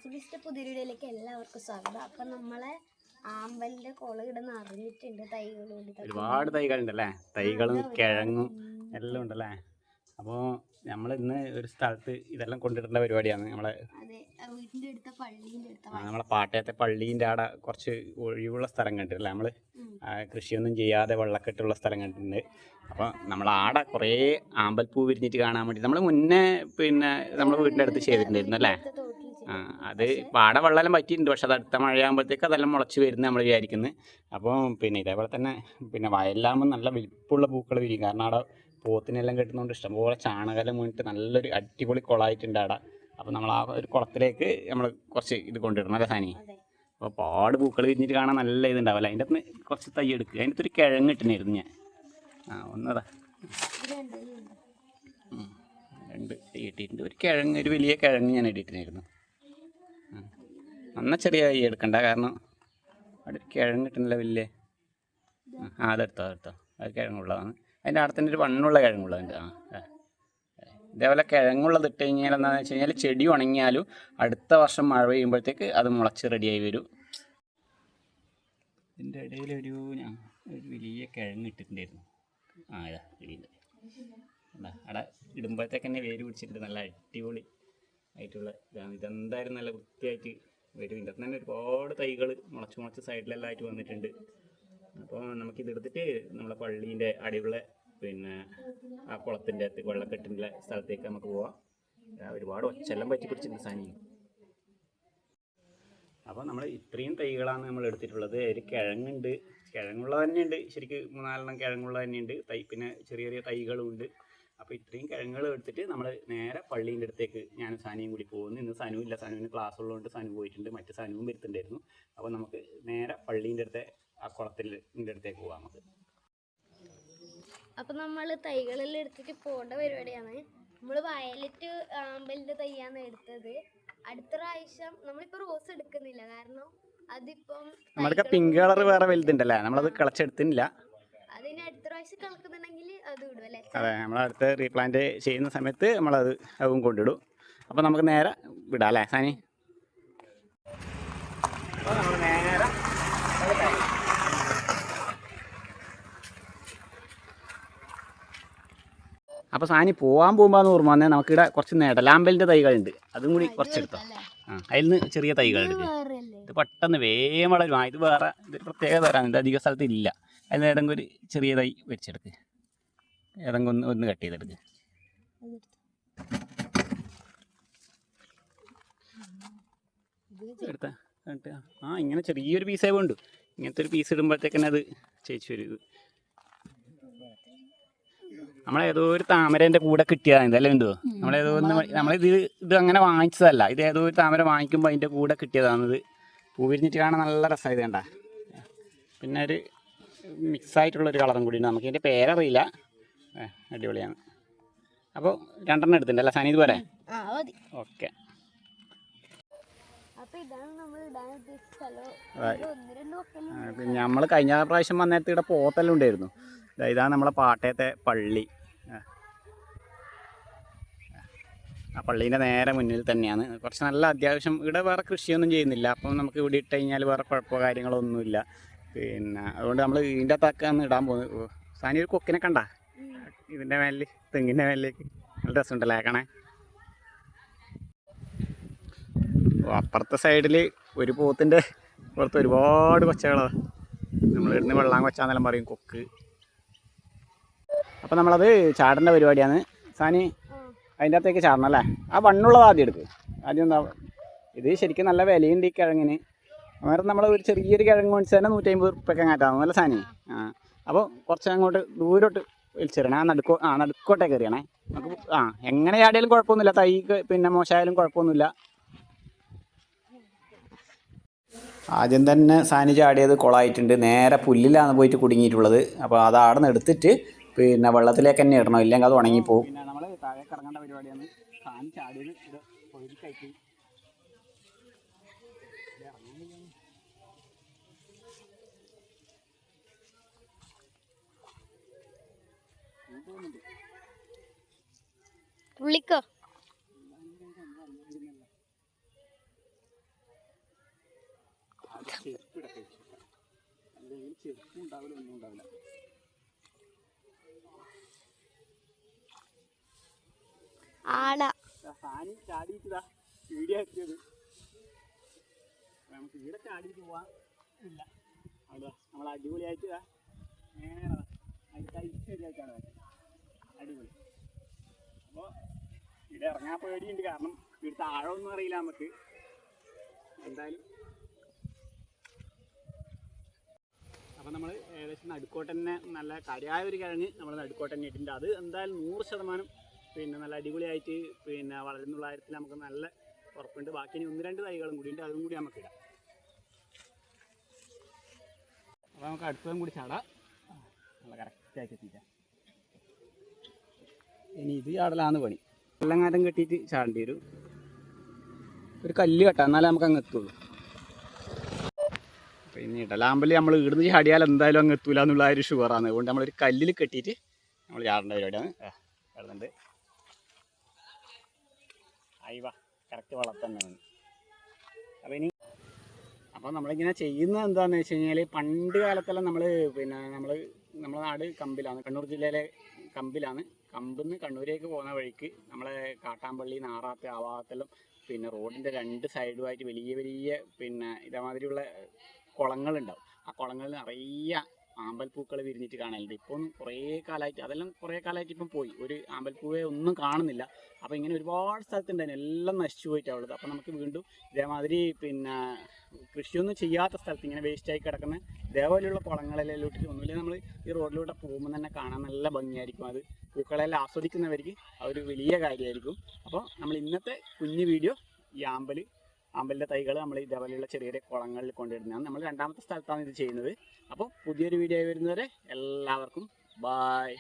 Naturalist പുതിയ വീഡിയോയിലേക്ക് എല്ലാവർക്കും സ്വാഗതം. അപ്പം നമ്മളെ ആമ്പലിന്റെ കുളയിടുന്ന അറിഞ്ഞിട്ടുണ്ട് തൈകളോട്. ഒരുപാട് തൈകളുണ്ടല്ലേ, തൈകളും കിഴങ്ങും എല്ലാം ഉണ്ടല്ലേ. അപ്പോൾ നമ്മൾ ഇന്ന് ഒരു സ്ഥലത്ത് ഇതെല്ലാം കൊണ്ടിടേണ്ട പരിപാടിയാണ്. നമ്മളെ നമ്മളെ പാട്ടയത്തെ പള്ളീൻ്റെ അവിടെ കുറച്ച് ഒഴിവുള്ള സ്ഥലം കണ്ടിട്ടില്ല. നമ്മൾ കൃഷിയൊന്നും ചെയ്യാതെ വെള്ളക്കെട്ടുള്ള സ്ഥലം കണ്ടിട്ടുണ്ട്. അപ്പോൾ നമ്മൾ ആടെ കുറേ ആമ്പൽപ്പൂ വിരിഞ്ഞിട്ട് കാണാൻ വേണ്ടി നമ്മൾ മുന്നേ പിന്നെ നമ്മൾ വീടിൻ്റെ അടുത്ത് ചെയ്തിട്ടുണ്ടായിരുന്നു അല്ലേ. അത് പാട വെള്ളം പറ്റിയിട്ടുണ്ട്, പക്ഷെ അത് അടുത്ത മഴയാകുമ്പോഴത്തേക്ക് അതെല്ലാം മുളച്ച് വരുന്നത് നമ്മൾ വിചാരിക്കുന്നത്. അപ്പോൾ പിന്നെ ഇതേപോലെ തന്നെ പിന്നെ വയലിലാകുമ്പോൾ നല്ല വലിപ്പമുള്ള പൂക്കൾ വിരിയും. കാരണം അവിടെ പോത്തിനെല്ലാം കെട്ടുന്നതുകൊണ്ട് ഇഷ്ടംപോലെ ചാണകമെല്ലാം വീണിട്ട് നല്ലൊരു അടിപൊളി കുളമായിട്ടുണ്ട് അവിടെ. അപ്പോൾ നമ്മൾ ആ ഒരു കുളത്തിലേക്ക് നമ്മൾ കുറച്ച് ഇത് കൊണ്ടിടണം അല്ലേ സാനി. അപ്പോൾ പാട് പൂക്കൾ വിരിഞ്ഞിട്ട് കാണാൻ നല്ല ഇതുണ്ടാവില്ല. അതിൻ്റെ അകത്ത് നിന്ന് കുറച്ച് തൈ എടുക്കുക. അതിൻ്റെ അകത്തൊരു കിഴങ്ങ് ഇട്ടിനായിരുന്നു ഞാൻ. ഒന്നതാ രണ്ട് തൈ ഇട്ടിട്ടുണ്ട്. ഒരു കിഴങ്ങ്, ഒരു വലിയ കിഴങ്ങ് ഞാൻ ഇട്ടിട്ടുണ്ടായിരുന്നു. നന്ന ചെറിയ തൈ എടുക്കണ്ട, കാരണം അവിടെ ഒരു കിഴങ്ങ് കിട്ടുന്നില്ല വലിയ. അതെടുത്തോ അത് കിഴങ്ങുള്ളതാണ്. അതിൻ്റെ അവിടെ തന്നെ ഒരു വണ്ണുള്ള കിഴങ്ങുള്ളതുണ്ട്. ഇതേപോലെ കിഴങ്ങുള്ളത് ഇട്ട് കഴിഞ്ഞാൽ എന്താണെന്ന് വെച്ച് കഴിഞ്ഞാൽ ചെടി ഉണങ്ങിയാലും അടുത്ത വർഷം മഴ പെയ്യുമ്പോഴത്തേക്ക് അത് മുളച്ച് റെഡിയായി വരും. ഇതിൻ്റെ ഇടയിലൊരു ഒരു വലിയ കിഴങ്ങ് ഇട്ടിട്ടുണ്ടായിരുന്നു. ഇതാ കിളിയുണ്ട്. അവിടെ ഇടുമ്പോഴത്തേക്ക് തന്നെ വേര് പിടിച്ചിട്ട് നല്ല അടിപൊളി ആയിട്ടുള്ള ഇതാണ്. ഇതെന്തായാലും നല്ല വൃത്തിയായിട്ട് വരും. ഇതിൻ്റെ തന്നെ ഒരുപാട് തൈകൾ മുളച്ച് സൈഡിലെല്ലാം ആയിട്ട് വന്നിട്ടുണ്ട്. അപ്പോൾ നമുക്കിതെടുത്തിട്ട് നമ്മളെ പള്ളീൻ്റെ അടിയുള്ള പിന്നെ ആ കുളത്തിൻ്റെ അകത്ത് വെള്ളക്കെട്ടിൻ്റെ സ്ഥലത്തേക്ക് നമുക്ക് പോവാം. ഒരുപാട് ഒച്ചെല്ലാം പറ്റി പിടിച്ചിട്ടുണ്ട് സാനി. അപ്പോൾ നമ്മൾ ഇത്രയും തൈകളാണ് നമ്മൾ എടുത്തിട്ടുള്ളത്. ഒരു കിഴങ്ങുണ്ട്, കിഴങ്ങുള്ളത് തന്നെയുണ്ട്, ശരിക്കും 3-4 കിഴങ്ങുള്ളത് തന്നെയുണ്ട്. പിന്നെ ചെറിയ ചെറിയ തൈകളും ഉണ്ട്. അപ്പോൾ ഇത്രയും കിഴങ്ങുകൾ എടുത്തിട്ട് നമ്മൾ നേരെ പള്ളീൻ്റെ അടുത്തേക്ക് ഞാൻ സാനിയും കൂടി പോകുന്നു. ഇന്ന് സനു ഇല്ല, സനുവിന് ക്ലാസ് ഉള്ളതുകൊണ്ട് സനു പോയിട്ടുണ്ട്. മറ്റ് സനുവും വരുത്തുണ്ടായിരുന്നു. അപ്പോൾ നമുക്ക് നേരെ പള്ളീൻ്റെ അടുത്തെ ആ കുളത്തിൻ്റെ അടുത്തേക്ക് പോകാം നമുക്ക്. അപ്പം നമ്മൾ തൈകളെല്ലാം എടുത്തിട്ട് പോകേണ്ട പരിപാടിയാണ്. നമ്മൾ വയലറ്റ് ആമ്പലിൻ്റെ തൈയാണ് എടുത്തത്. അടുത്ത പ്രാവശ്യം നമ്മളിപ്പോൾ റോസ് എടുക്കുന്നില്ല, കാരണം അതിപ്പം നമ്മൾക്ക് പിങ്ക് കളർ വേറെ വലുതുണ്ടല്ലേ, നമ്മളത് കളച്ചെടുത്തില്ല. അതിന് അടുത്ത പ്രാവശ്യം കളക്കുന്നുണ്ടെങ്കിൽ അത് വിടും അല്ലേ. അതെ, നമ്മളടുത്ത് റീപ്ലാന്റ് ചെയ്യുന്ന സമയത്ത് നമ്മളത് അതും കൊണ്ടിടും. അപ്പോൾ നമുക്ക് നേരെ വിടാം അല്ലേ സാനി. അപ്പോൾ നമ്മൾ നേരെ അപ്പോൾ സാനി പോകാൻ പോകുമ്പോൾ ഓർമ്മ വന്നേ, നമുക്കിവിടെ കുറച്ച് നെടലാമ്പലിൻ്റെ തൈകളുണ്ട്, അതും കൂടി കുറച്ചെടുത്തോ. അതിൽ നിന്ന് ചെറിയ തൈകൾ എടുക്കുക. ഇത് പെട്ടെന്ന് വേഗം വളരും. ഇത് വേറെ ഇതൊരു പ്രത്യേക തരാണ്, ഇത് അധിക സ്ഥലത്ത് ഇല്ല. അതിന് ഏതെങ്കിലും ഒരു ചെറിയ തൈ വെച്ചെടുക്കുക, ഏതെങ്കിലും ഒന്ന് കട്ട് ചെയ്തെടുക്കുക. എടുത്താ ഇങ്ങനെ ചെറിയൊരു പീസേ വേണ്ടു. ഇങ്ങനത്തെ ഒരു പീസ് ഇടുമ്പോഴത്തേക്കന്നെ അത് ചേച്ചി വരും. ഇത് നമ്മളേതോ ഒരു താമരേൻ്റെ കൂടെ കിട്ടിയതാണ് ഇതല്ലേ ഉണ്ടോ. നമ്മളിത് അങ്ങനെ വാങ്ങിച്ചതല്ല, ഇത് ഏതോ ഒരു താമര വാങ്ങിക്കുമ്പോൾ അതിൻ്റെ കൂടെ കിട്ടിയതാണിത്. പൂ വിരിഞ്ഞിട്ട് കാണാൻ നല്ല രസമാണ്. ഇത് കണ്ട, പിന്നെ ഒരു മിക്സായിട്ടുള്ളൊരു കളറും കൂടി ഉണ്ട്. നമുക്ക് ഇതിൻ്റെ പേരറിയില്ല. അടിപൊളിയാണ്. അപ്പോൾ 2 എടുത്തിട്ടുണ്ടല്ലേ സാനി, ഇതുപോലെ ഓക്കെ. നമ്മൾ കഴിഞ്ഞ പ്രാവശ്യം വന്നേരത്ത് ഇവിടെ പോത്തെല്ലാം ഉണ്ടായിരുന്നു. ഇതാണ് നമ്മളെ പാട്ടയത്തെ പള്ളി. ആ പള്ളീൻ്റെ നേരെ മുന്നിൽ തന്നെയാണ്. കുറച്ച് നല്ല അത്യാവശ്യം ഇവിടെ വേറെ കൃഷിയൊന്നും ചെയ്യുന്നില്ല. അപ്പം നമുക്ക് ഇവിടെ ഇട്ട് കഴിഞ്ഞാൽ വേറെ കുഴപ്പമോ കാര്യങ്ങളൊന്നുമില്ല. പിന്നെ അതുകൊണ്ട് നമ്മൾ ഇതിൻ്റെ അകത്തൊക്കെയാണ് ഇടാൻ പോകുന്നത്. സാനി ഒരു കൊക്കിനെ കണ്ട ഇതിൻ്റെ മേലിൽ, തെങ്ങിൻ്റെ മേലിലേക്ക് നല്ല രസമുണ്ടല്ലേ കാണാൻ. അപ്പുറത്തെ സൈഡിൽ ഒരു പോത്തിൻ്റെ പുറത്ത് ഒരുപാട് കൊച്ചകളാണ്. നമ്മൾ ഇവിടുന്ന് വെള്ളം കൊച്ചാന്നെല്ലാം പറയും, കൊക്ക്. അപ്പോൾ നമ്മളത് ചാടേണ്ട പരിപാടിയാണ് സാനി. അതിൻ്റെ അകത്തേക്ക് ചാടണം അല്ലേ. ആ വണ്ണുള്ളത് ആദ്യം എടുക്കുക. ആദ്യം എന്താ, ഇത് ശരിക്കും നല്ല വിലയുണ്ട് ഈ കിഴങ്ങിന്. അന്നേരം നമ്മൾ ഒരു ചെറിയൊരു കിഴങ്ങ് മേടിച്ച് തന്നെ 150 ഉറുപ്പ്യൊക്കെ അങ്ങാറ്റാണ് നല്ല സാനി. അപ്പോൾ കുറച്ച് അങ്ങോട്ട് ദൂരോട്ട് വലിച്ചെറിയണേ. നടുക്കോട്ടേക്ക് എറിയണേ. നമുക്ക് എങ്ങനെ ചാടിയാലും കുഴപ്പമൊന്നുമില്ല. തൈ പിന്നെ മോശമായാലും കുഴപ്പമൊന്നുമില്ല. ആദ്യം തന്നെ സാനി ചാടിയത് കുളമായിട്ടുണ്ട്. നേരെ പുല്ലിലാണ് പോയിട്ട് കുടുങ്ങിയിട്ടുള്ളത്. അപ്പോൾ അത് അവിടെ നിന്ന് എടുത്തിട്ട് പിന്നെ വെള്ളത്തിലേക്ക് തന്നെ ഇടണം, ഇല്ലെങ്കിൽ അത് ഉണങ്ങിപ്പോവും. പിന്നെ നമ്മൾ താഴേക്ക് ഇറങ്ങേണ്ട പരിപാടിയാണ്. സാനി ചാടിയത് ഇത് പൊഴുതിക്കയറ്റി പുള്ളിക്കോ ചെരുപ്പും ഉണ്ടാവില്ല, ഒന്നും ഉണ്ടാവില്ല. സാനി ചാടിയിട്ടാ വീഡിയോ ആക്കിയത്. നമുക്ക് ഇവിടെ ചാടിയിട്ട് പോവാൻ ഇല്ല. അവിടെ നമ്മൾ അടിപൊളിയായിട്ട് ശരിയായിട്ടാണ് അടിപൊളി. അപ്പോൾ ഇവിടെ ഇറങ്ങാൻ പേടിയുണ്ട്, കാരണം ഇവിടുത്തെ ആഴമൊന്നും അറിയില്ല നമുക്ക്. എന്തായാലും അപ്പം നമ്മൾ ഏകദേശം നടുക്കോട്ട് തന്നെ നല്ല കാര്യമായ ഒരു കിഴങ്ങ് നമ്മൾ നടുക്കോട്ട് തന്നെ ഇട്ടിട്ടുണ്ട്. അത് എന്തായാലും 100% പിന്നെ നല്ല അടിപൊളിയായിട്ട് പിന്നെ വളരുന്നുള്ള കാര്യത്തിൽ നമുക്ക് നല്ല ഉറപ്പുണ്ട്. ബാക്കി ഇനി 1-2 തൈകളും കൂടി ഉണ്ട്, അതും കൂടി നമുക്കിടാം. അപ്പോൾ നമുക്ക് അടുത്തതും കൂടി ചാടാം. നല്ല കറക്റ്റായിട്ട് എത്തിയിട്ടാണ്. ഇനി ഇത് ചാടലാന്ന് പണി. വെള്ളങ്ങാറ്റം കെട്ടിയിട്ട് ചാടേണ്ടി വരും. ഒരു കല്ല് കെട്ടാം, എന്നാലേ നമുക്ക് അങ്ങ് എത്തുള്ളൂ. പിന്നെ ഇടലാമ്പൽ നമ്മൾ ഇവിടുന്ന് ചാടിയാൽ എന്തായാലും അങ്ങ് എത്തൂല എന്നുള്ള ഒരു ഷുവറാണ്. അതുകൊണ്ട് നമ്മളൊരു കല്ലിൽ കെട്ടിയിട്ട് നമ്മൾ ചാടേണ്ട പരിപാടിയാണ്. കിടന്നുണ്ട് അയവ കറക്റ്റ് വളർത്തന്നെയാണ്. അപ്പോൾ നമ്മളിങ്ങനെ ചെയ്യുന്നത് എന്താണെന്ന് വെച്ച് കഴിഞ്ഞാൽ, പണ്ട് കാലത്തെല്ലാം പിന്നെ നമ്മളെ നാട് കമ്പിലാണ്, കണ്ണൂർ ജില്ലയിലെ കമ്പിലാണ്. കമ്പിന്ന് കണ്ണൂരേക്ക് പോകുന്ന വഴിക്ക് നമ്മളെ കാട്ടാമ്പള്ളി, നാറാത്ത് ആ ഭാഗത്തെല്ലാം പിന്നെ റോഡിൻ്റെ 2 സൈഡുമായിട്ട് വലിയ വലിയ പിന്നെ ഇതേമാതിരിയുള്ള കുളങ്ങളുണ്ടാവും. ആ കുളങ്ങളിൽ നിറയെ ആമ്പൽപ്പൂക്കൾ വിരിഞ്ഞിട്ട് കാണലുണ്ട്. ഇപ്പം കുറേ കാലമായിട്ട് ഇപ്പം പോയി, ഒരു ആമ്പൽപ്പൂവെ ഒന്നും കാണുന്നില്ല. അപ്പോൾ ഇങ്ങനെ ഒരുപാട് സ്ഥലത്തുണ്ടായിരുന്നു, എല്ലാം നശിച്ചു പോയിട്ടാണ് ഉള്ളത്. അപ്പോൾ നമുക്ക് വീണ്ടും ഇതേമാതിരി പിന്നെ കൃഷിയൊന്നും ചെയ്യാത്ത സ്ഥലത്ത് ഇങ്ങനെ വേസ്റ്റായി കിടക്കുന്ന ഇതേപോലെയുള്ള കുളങ്ങളെല്ലാം ഇട്ടിട്ട് ഒന്നുമില്ല, നമ്മൾ ഈ റോഡിലൂടെ പോകുമ്പോൾ തന്നെ കാണാൻ നല്ല ഭംഗിയായിരിക്കും. അത് പൂക്കളെല്ലാം ആസ്വദിക്കുന്നവർക്ക് അതൊരു വലിയ കാര്യമായിരിക്കും. അപ്പോൾ നമ്മൾ ഇന്നത്തെ കുഞ്ഞു വീഡിയോ ഈ ആമ്പലിൻ്റെ തൈകൾ നമ്മൾ ഇതേപോലെയുള്ള ചെറിയ ചെറിയ കുളങ്ങളിൽ കൊണ്ടിടുന്നതാണ്. നമ്മൾ 2ാമത്തെ സ്ഥലത്താണ് ഇത് ചെയ്യുന്നത്. അപ്പോൾ പുതിയൊരു വീഡിയോ വരുന്നവരെ എല്ലാവർക്കും ബായ്.